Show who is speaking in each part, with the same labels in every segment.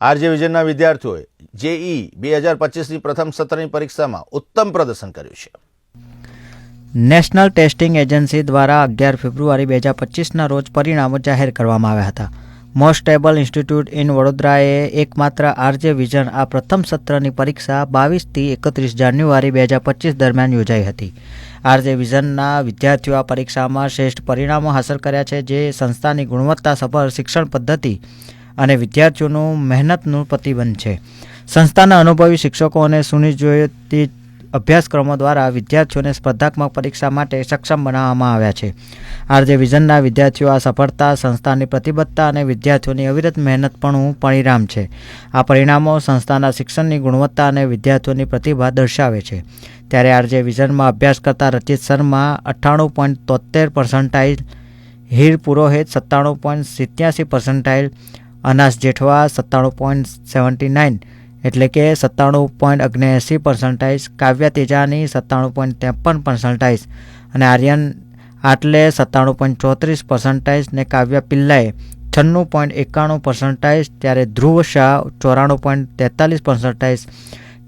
Speaker 1: RJ વિઝનના વિદ્યાર્થીઓએ JE 2025ની પ્રથમ સત્રની પરીક્ષામાં ઉત્તમ પ્રદર્શન કર્યું છે.
Speaker 2: નેશનલ ટેસ્ટિંગ એજન્સી દ્વારા 11 ફેબ્રુઆરી 2025ના રોજ પરિણામો જાહેર કરવામાં આવ્યા હતા. મોસ્ટ સ્ટેબલ ઇન્સ્ટિટ્યૂટ ઇન વડોદરાએ એકમાત્ર આરજે વિઝન આ પ્રથમ સત્રની પરીક્ષા 22થી 31 જાન્યુઆરી 2025 દરમિયાન યોજાઈ હતી. આરજે વિઝનના વિદ્યાર્થીઓ આ પરીક્ષામાં શ્રેષ્ઠ પરિણામો હાંસલ કર્યા છે, જે સંસ્થાની ગુણવત્તાસભર શિક્ષણ પદ્ધતિ અને વિદ્યાર્થીઓનું મહેનતનું પ્રતિબંધ છે. સંસ્થાના અનુભવી શિક્ષકો અને સુનિયોજિત અભ્યાસક્રમો દ્વારા વિદ્યાર્થીઓને સ્પર્ધાત્મક પરીક્ષા માટે સક્ષમ બનાવવામાં આવ્યા છે. આરજે વિઝનના વિદ્યાર્થીઓ આ સફળતા સંસ્થાની પ્રતિબદ્ધતા અને વિદ્યાર્થીઓની અવિરત મહેનતપણનું પરિણામ છે. આ પરિણામો સંસ્થાના શિક્ષણની ગુણવત્તા અને વિદ્યાર્થીઓની પ્રતિભા દર્શાવે છે. ત્યારે આરજે વિઝનમાં અભ્યાસ કરતા રચિત શર્મા 98.73%, હીર પુરોહિત 97.87%, અનાસ જેઠવા 97.79 એટલે કે 97.79%, કાવ્યા તેજાની 97.53% અને આર્યન આટલે 97.34% ને કાવ્યા પિલ્લાએ 96.91%. ત્યારે ધ્રુવ શાહ 94.43%,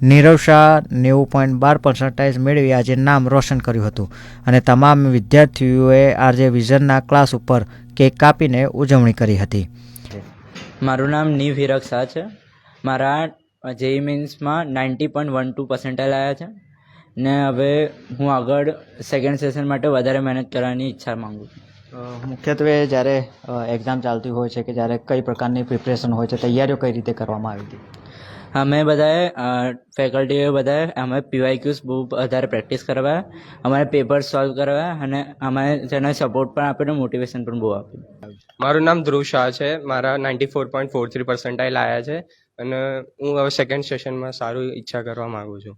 Speaker 2: નીરવ શાહ 90.12% મેળવી આજે નામ રોશન કર્યું હતું. અને તમામ વિદ્યાર્થીઓએ આરજે વિઝનના ક્લાસ ઉપર કેક કાપીને ઉજવણી કરી હતી.
Speaker 3: મારું નામ નીવ હિરક શાહ છે. મારા જેઈ મીન્સમાં 90.12% આવ્યા છે ને હવે હું આગળ સેકન્ડ સેશન માટે વધારે મહેનત કરવાની ઈચ્છા માગું છું.
Speaker 2: મુખ્યત્વે જ્યારે એક્ઝામ ચાલતી હોય છે કે જ્યારે કઈ પ્રકારની પ્રિપરેશન હોય છે, તૈયારીઓ કઈ રીતે કરવામાં આવી હતી?
Speaker 3: અમે બધાએ ફેકલ્ટીએ બધાએ અમે પીવાયક્યુઝ બહુ વધારે પ્રેક્ટિસ કરવાયા, અમારે પેપર સોલ્વ કરવાયા અને અમે જેને સપોર્ટ પણ આપ્યો, મોટિવેશન પણ બહુ આપ્યું.
Speaker 4: મારું નામ ધ્રુવ શાહ છે. મારા 94.43% આવ્યા છે અને હું હવે સેકન્ડ સેશનમાં સારું ઈચ્છા કરવા માગું છું.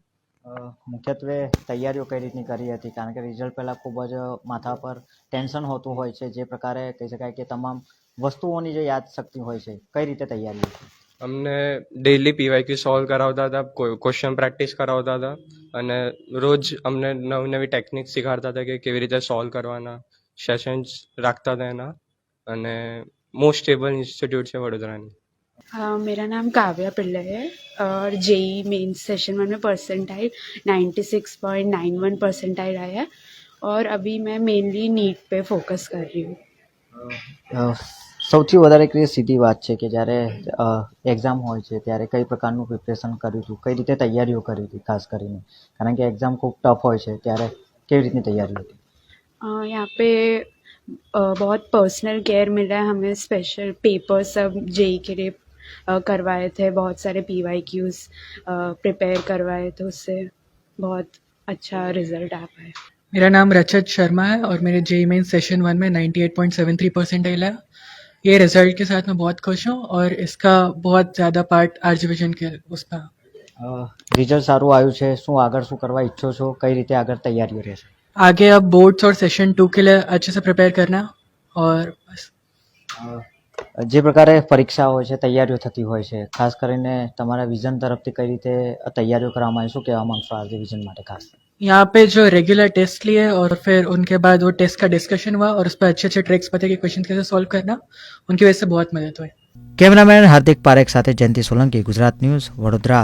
Speaker 2: મુખ્યત્વે તૈયારીઓ કઈ રીતની કરી હતી? કારણ કે રિઝલ્ટ પહેલાં ખૂબ જ માથા પર ટેન્શન હોતું હોય છે, જે પ્રકારે કહી શકાય કે તમામ વસ્તુઓની જે યાદશક્તિ હોય છે, કઈ રીતે તૈયારી હતી?
Speaker 4: અમને ડેઇલી પીવાયક્યુ સોલ્વ કરાવતા હતા, ક્વેશ્ચન પ્રેક્ટિસ કરાવતા હતા અને રોજ અમને નવી નવી ટેકનિક શીખવાડતા હતા કે કેવી રીતે સોલ્વ કરવાના. સેશન્સ રાખતા હતા એના અને मोस्ट स्टेबल इंस्टीट्यूट है वडोदरानी.
Speaker 5: मेरा नाम काव्या पिल्लई है और जेई मेन सेशन 1 में परसेंटाइल 96.91% आया है और अभी मैं मेनली नीट पे फोकस कर रही हूँ.
Speaker 2: સૌથી વધારે કે સીધી વાત છે કે જ્યારે એક્ઝામ હોય છે ત્યારે કઈ પ્રકારનું પ્રિપરેશન કર્યું હતું, કઈ રીતે તૈયારીઓ કરી હતી? ખાસ કરીને કારણ કે એક્ઝામ ખૂબ ટફ હોય છે, ત્યારે કેવી રીતની તૈયારી હતી?
Speaker 5: यहाँ पे बहुत पर्सनल केयर मिला है हमें. स्पेशल पेपर सब जेई के लिए करवाए थे, बहुत सारे PYQs प्रिपेयर करवाए थे, उससे बहुत अच्छा रिजल्ट आ पाया.
Speaker 6: मेरा नाम रचत शर्मा है और मेरे जेई मेन सेशन 1 में 98.73% आया. ये रिजल्ट के साथ मैं बहुत खुश हूँ और इसका बहुत ज़्यादा पार्ट आरजे विजन के उसका.
Speaker 2: રિઝલ્ટ સારું આવ્યું છે, શું આગળ શું કરવા ઈચ્છો છો? કઈ રીતે આગળ તૈયારીઓ રહેશે?
Speaker 6: आगे अब बोर्ड्स और सेशन 2 के लिए अच्छे से प्रिपेयर करना और बस.
Speaker 2: જે પ્રકારે પરીક્ષા હોય છે, તૈયારીઓ થતી હોય છે, ખાસ કરીને તમારા વિઝન તરફથી કઈ રીતે તૈયારીઓ કરવામાં આવી? શું કહેવા માંગશો આરજે વિઝન માટે ખાસ?
Speaker 6: यहाँ पे जो रेगुलर टेस्ट लिए और फिर उनके बाद वो टेस्ट का डिस्कशन हुआ और उस पर अच्छे अच्छे ट्रिक्स पता कि क्वेश्चन कैसे सॉल्व करना, उनकी वजह से बहुत मदद हुई.
Speaker 2: કેમેરામેન હાર્દિક પારેખ સાથે જયંતિ સોલંકી, ગુજરાત ન્યૂઝ, વડોદરા.